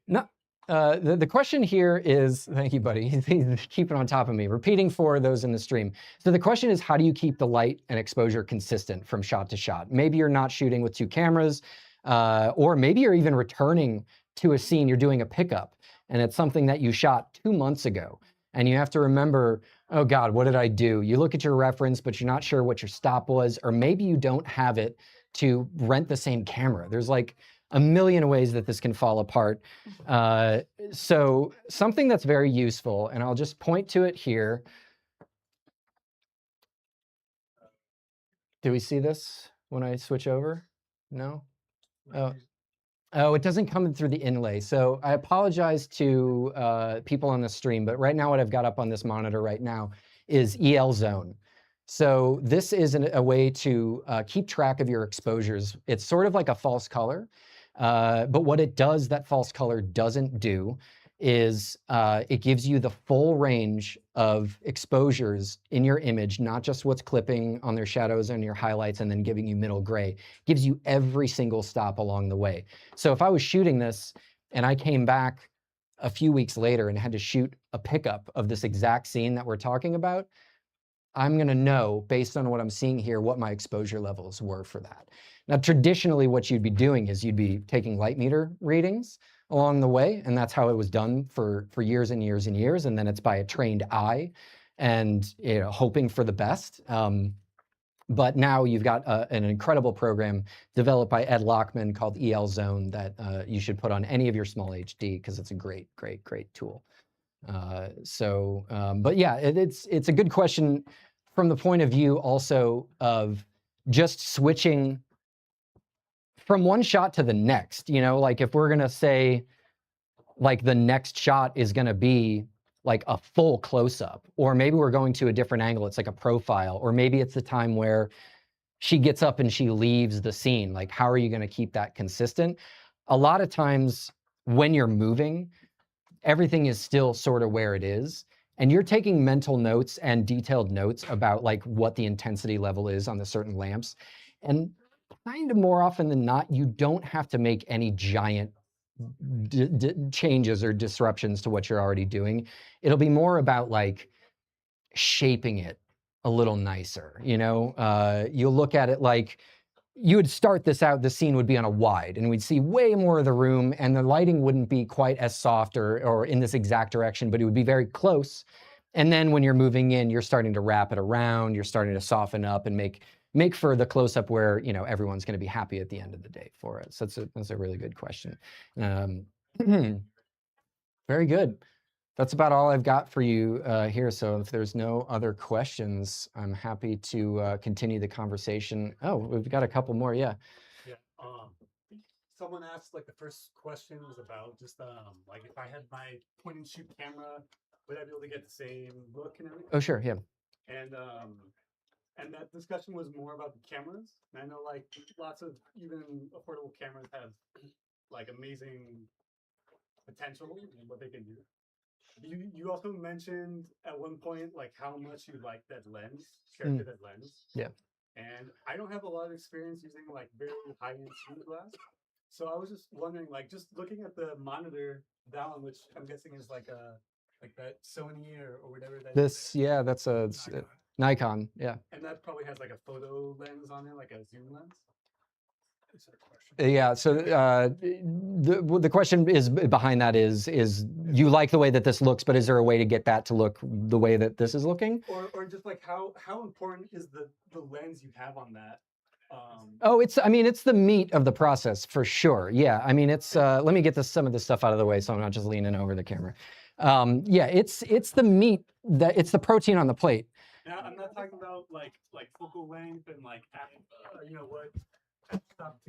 The question here is, thank you, buddy. He's keeping on top of me, repeating for those in the stream. So the question is, how do you keep the light and exposure consistent from shot to shot? Maybe you're not shooting with two cameras, or maybe you're even returning to a scene, you're doing a pickup, and it's something that you shot 2 months ago. And you have to remember, oh God, what did I do? You look at your reference, but you're not sure what your stop was, or maybe you don't have it to rent the same camera. There's like a million ways that this can fall apart. So something that's very useful, and I'll just point to it here. Do we see this when I switch over? No? Oh, it doesn't come in through the inlay. So I apologize to people on the stream, but right now what I've got up on this monitor right now is EL Zone. So this is a way to keep track of your exposures. It's sort of like a false color, but what it does that false color doesn't do is it gives you the full range of exposures in your image, not just what's clipping on their shadows and your highlights and then giving you middle gray. It gives you every single stop along the way. So if I was shooting this and I came back a few weeks later and had to shoot a pickup of this exact scene that we're talking about, I'm going to know, based on what I'm seeing here, what my exposure levels were for that. Now, traditionally, what you'd be doing is you'd be taking light meter readings along the way, and that's how it was done for years and years and years, and then it's by a trained eye and, you know, hoping for the best. But now you've got an incredible program developed by Ed Lockman called EL Zone that you should put on any of your small HD, because it's a great, great, great tool. But yeah, it's a good question from the point of view also of just switching from one shot to the next. You know, like if we're gonna say like the next shot is gonna be like a full close-up, or maybe we're going to a different angle, it's like a profile, or maybe it's the time where she gets up and she leaves the scene. Like, how are you gonna keep that consistent? A lot of times when you're moving, everything is still sort of where it is, and you're taking mental notes and detailed notes about like what the intensity level is on the certain lamps. And kind of more often than not, you don't have to make any giant changes or disruptions to what you're already doing. It'll be more about like shaping it a little nicer, you know? You'll look at it like, you would start this out, the scene would be on a wide, and we'd see way more of the room, and the lighting wouldn't be quite as soft or in this exact direction, but it would be very close. And then when you're moving in, you're starting to wrap it around, you're starting to soften up and make for the close-up where, you know, everyone's going to be happy at the end of the day for it. So that's a really good question. Very good. That's about all I've got for you here. So if there's no other questions, I'm happy to continue the conversation. Oh, we've got a couple more. Yeah. Yeah. Someone asked, like, the first question was about just like, if I had my point and shoot camera, would I be able to get the same look and everything? Oh, sure. Yeah. And that discussion was more about the cameras. And I know, like, lots of even affordable cameras have like amazing potential in what they can do. You also mentioned at one point like how much you like that lens, character that lens. Yeah. And I don't have a lot of experience using like very high-end cinema glass. So I was just wondering, like, just looking at the monitor down, which I'm guessing is like that Sony or whatever that This, is. yeah, that's a Nikon. Yeah. And that probably has like a photo lens on it, like a zoom lens. Yeah. So the question is behind that is you like the way that this looks, but is there a way to get that to look the way that this is looking? Or just like how important is the lens you have on that? Oh, I mean, it's the meat of the process for sure. Yeah. I mean, it's, let me get some of this stuff out of the way so I'm not just leaning over the camera. Yeah, it's the meat, it's the protein on the plate. Now, I'm not talking about like focal length and like, you know what,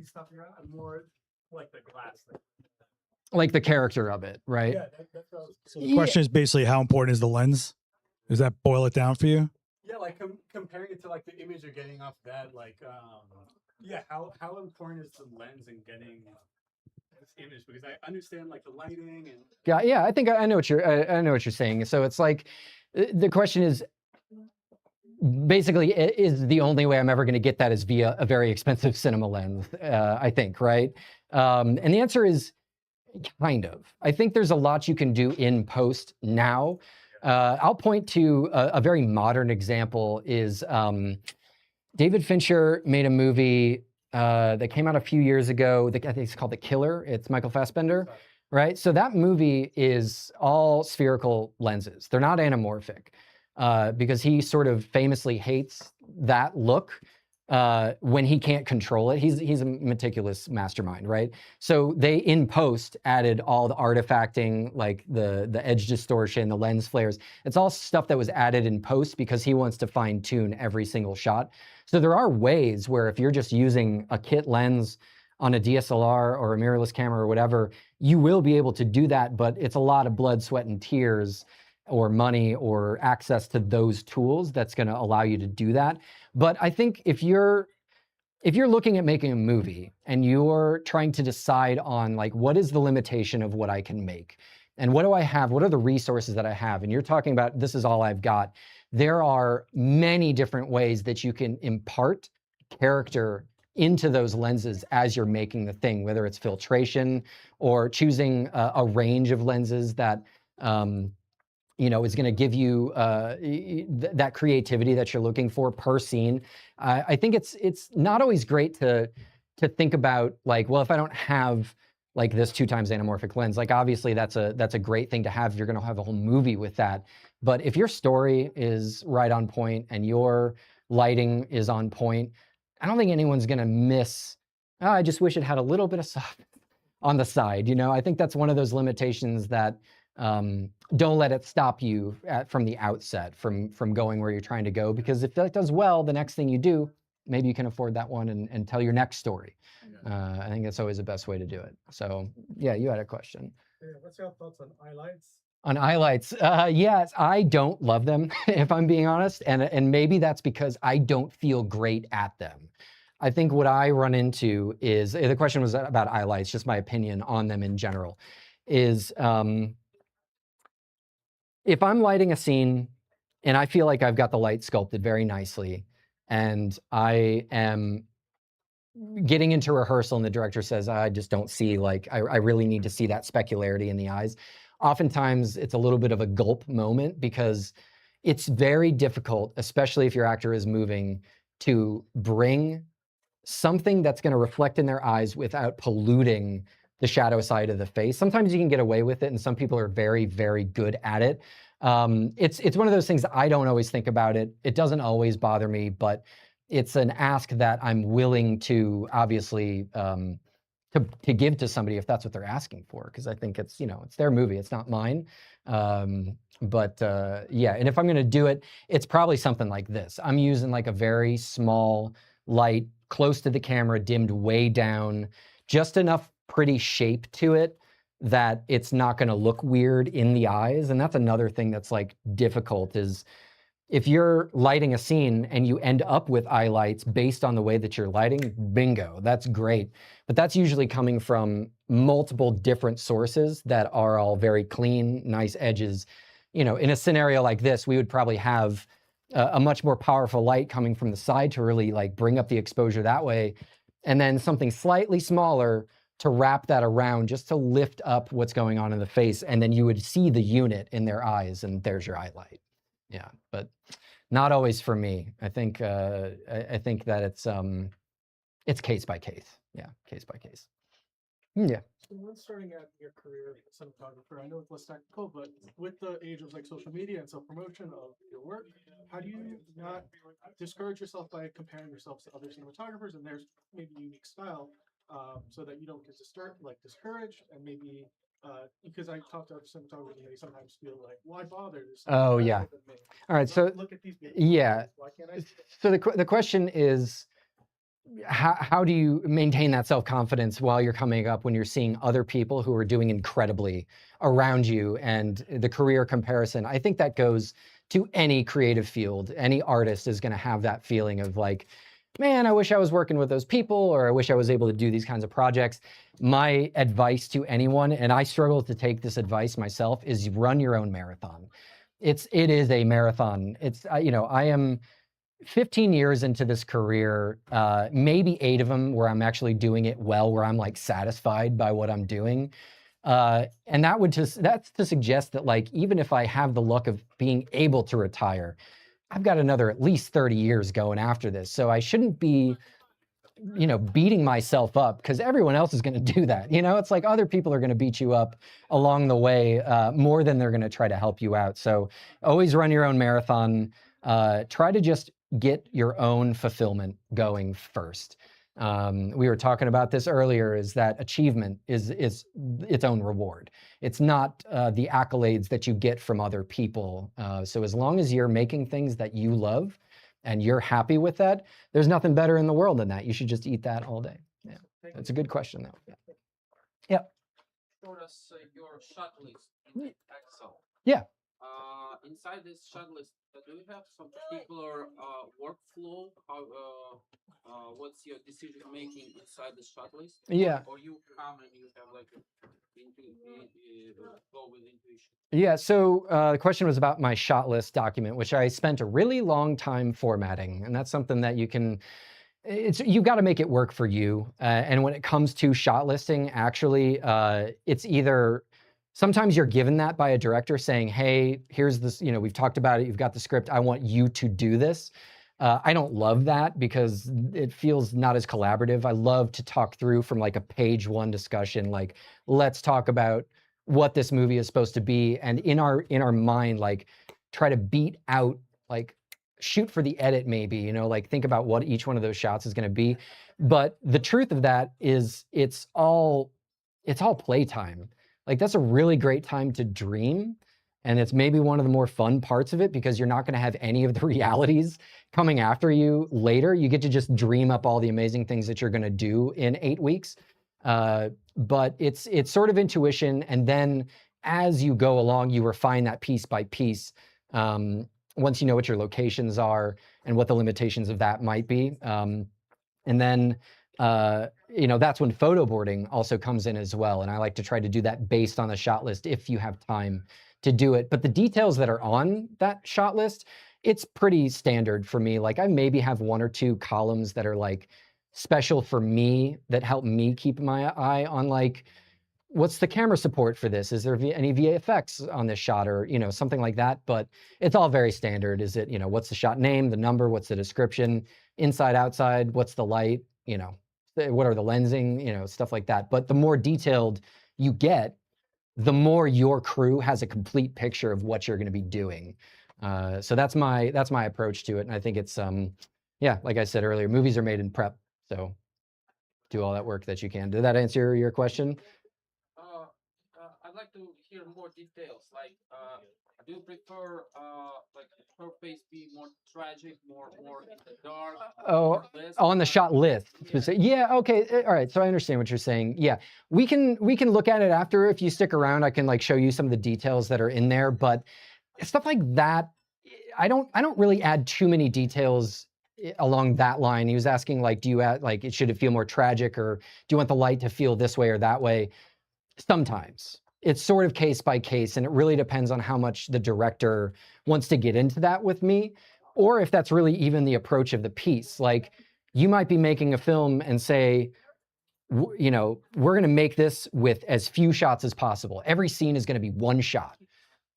stuff you're at. I'm more like the glass thing. Like the character of it, right? Yeah, that's what I was. So the question is basically how important is the lens? Does that boil it down for you? Yeah, like comparing it to like the image you're getting off that, like, yeah, how important is the lens in getting this image? Because I understand like the lighting and. Yeah, I think I know what you're saying. So it's like the question is basically, is the only way I'm ever going to get that is via a very expensive cinema lens, I think, right? And the answer is kind of. I think there's a lot you can do in post now. I'll point to a very modern example is David Fincher made a movie that came out a few years ago. I think it's called The Killer. It's Michael Fassbender, right? So that movie is all spherical lenses. They're not anamorphic because he sort of famously hates that look when he can't control it. He's a meticulous mastermind, right? So they, in post, added all the artifacting, like the edge distortion, the lens flares. It's all stuff that was added in post because he wants to fine tune every single shot. So there are ways where if you're just using a kit lens on a DSLR or a mirrorless camera or whatever, you will be able to do that, but it's a lot of blood, sweat, and tears or money or access to those tools that's going to allow you to do that. But I think if you're looking at making a movie and you're trying to decide on like, what is the limitation of what I can make? And what do I have? What are the resources that I have? And you're talking about, this is all I've got. There are many different ways that you can impart character into those lenses as you're making the thing, whether it's filtration or choosing a range of lenses that, you know, is going to give you that creativity that you're looking for per scene. I think it's not always great to think about like, well, if I don't have like this 2x anamorphic lens, like obviously that's a great thing to have if you're going to have a whole movie with that. But if your story is right on point and your lighting is on point, I don't think anyone's going to miss, oh, I just wish it had a little bit of soft on the side. You know, I think that's one of those limitations that don't let it stop you from the outset from going where you're trying to go, because if that does well, the next thing you do, maybe you can afford that one and tell your next story. I think that's always the best way to do it. So yeah, you had a question. Yeah, what's your thoughts on highlights? On highlights, yes, I don't love them, if I'm being honest, and maybe that's because I don't feel great at them. I think what I run into is, the question was about highlights, just my opinion on them in general, is if I'm lighting a scene and I feel like I've got the light sculpted very nicely and I am getting into rehearsal and the director says, I just don't see, like, I really need to see that specularity in the eyes. Oftentimes it's a little bit of a gulp moment because it's very difficult, especially if your actor is moving, to bring something that's going to reflect in their eyes without polluting the shadow side of the face. Sometimes you can get away with it, and some people are very, very good at it. It's one of those things that I don't always think about it. It doesn't always bother me, but it's an ask that I'm willing to obviously to give to somebody if that's what they're asking for, because I think it's, you know, it's their movie, it's not mine. Yeah, and if I'm going to do it, it's probably something like this. I'm using like a very small light, close to the camera, dimmed way down, just enough pretty shape to it that it's not going to look weird in the eyes. And that's another thing that's like difficult, is if you're lighting a scene and you end up with eye lights based on the way that you're lighting, bingo, that's great. But that's usually coming from multiple different sources that are all very clean, nice edges. You know, in a scenario like this, we would probably have a much more powerful light coming from the side to really like bring up the exposure that way. And then something slightly smaller to wrap that around, just to lift up what's going on in the face. And then you would see the unit in their eyes, and there's your eye light. Yeah, but not always for me. I think that it's case by case. Yeah, case by case. Yeah. So when starting out your career as a cinematographer, I know it's less technical, but with the age of like social media and self-promotion of your work, how do you not discourage yourself by comparing yourselves to other cinematographers and there's maybe unique style, so that you don't get discouraged, and maybe because I talk to other cinematographers and they sometimes feel like, why bother? There's someone Oh better yeah. than me. All right. So Look at these people. yeah. Why can't I? So the question is, how do you maintain that self-confidence while you're coming up when you're seeing other people who are doing incredibly around you, and the career comparison? I think that goes to any creative field. Any artist is going to have that feeling of like, man, I wish I was working with those people, or I wish I was able to do these kinds of projects. My advice to anyone, and I struggle to take this advice myself, is run your own marathon. It is a marathon. It's, you know, I am 15 years into this career, maybe 8 of them where I'm actually doing it well, where I'm like satisfied by what I'm doing. And that's to suggest that like, even if I have the luck of being able to retire, I've got another at least 30 years going after this. So I shouldn't be, you know, beating myself up, because everyone else is going to do that. You know, it's like other people are going to beat you up along the way, more than they're going to try to help you out. So always run your own marathon. Try to just get your own fulfillment going first. We were talking about this earlier, is that achievement is its own reward. It's not the accolades that you get from other people. So as long as you're making things that you love and you're happy with that, there's nothing better in the world than that. You should just eat that all day. Yeah, that's a good question though. Yeah. Yep. Show us your shot list in Excel. Yeah. Inside this shot list, do you have some particular workflow? How, what's your decision making inside the shot list? Yeah. Or you come and you have like go with intuition? Yeah, so the question was about my shot list document, which I spent a really long time formatting. And that's something that you can, you got to make it work for you. And when it comes to shot listing, actually, it's either, sometimes you're given that by a director saying, hey, here's this, you know, we've talked about it, you've got the script, I want you to do this. I don't love that because it feels not as collaborative. I love to talk through from like a page 1 discussion, like, let's talk about what this movie is supposed to be. And in our mind, like try to beat out, like shoot for the edit maybe, you know, like think about what each one of those shots is going to be. But the truth of that is it's all playtime. Like that's a really great time to dream. And it's maybe one of the more fun parts of it, because you're not going to have any of the realities coming after you later. You get to just dream up all the amazing things that you're going to do in 8 weeks. But it's sort of intuition. And then as you go along, you refine that piece by piece. Once you know what your locations are and what the limitations of that might be. And then, you know, that's when photo boarding also comes in as well. And I like to try to do that based on the shot list if you have time to do it. But the details that are on that shot list, it's pretty standard for me. Like I maybe have 1 or 2 columns that are like special for me that help me keep my eye on like, what's the camera support for this? Is there any VFX on this shot, or, you know, something like that? But it's all very standard. Is it, you know, what's the shot name, the number, what's the description, inside, outside, what's the light, you know, what are the lensing, you know, stuff like that. But the more detailed you get, the more your crew has a complete picture of what you're going to be doing. So that's my approach to it, and I think it's yeah, like I said earlier, movies are made in prep, so do all that work that you can. Did that answer your question? I'd like to hear more details. Like, do you prefer like her face be more tragic, more in the dark? Oh, less on the dark? shot list. Yeah, okay, all right. So I understand what you're saying. Yeah, we can look at it after. If you stick around, I can like show you some of the details that are in there. But stuff like that, I don't really add too many details along that line. He was asking like, do you add like, should it feel more tragic, or do you want the light to feel this way or that way? Sometimes it's sort of case by case, and it really depends on how much the director wants to get into that with me, or if that's really even the approach of the piece. Like, you might be making a film and say, you know, we're going to make this with as few shots as possible. Every scene is going to be one shot.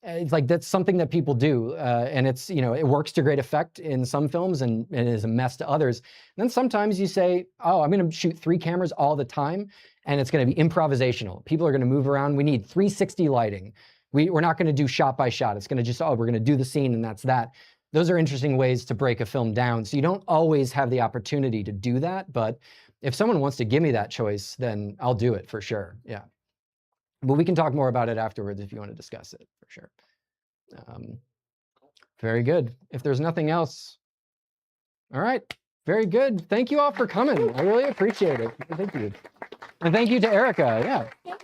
It's like, that's something that people do, and it's, you know, it works to great effect in some films and is a mess to others. And then sometimes you say, oh, I'm going to shoot 3 cameras all the time, and it's going to be improvisational. People are going to move around. We need 360 lighting. We're not going to do shot by shot. It's going to just, oh, we're going to do the scene and that's that. Those are interesting ways to break a film down. So you don't always have the opportunity to do that, but if someone wants to give me that choice, then I'll do it for sure. Yeah. But we can talk more about it afterwards if you want to discuss it, for sure. Very good. If there's nothing else, all right, very good. Thank you all for coming. I really appreciate it. Thank you. And thank you to Erica. Yeah.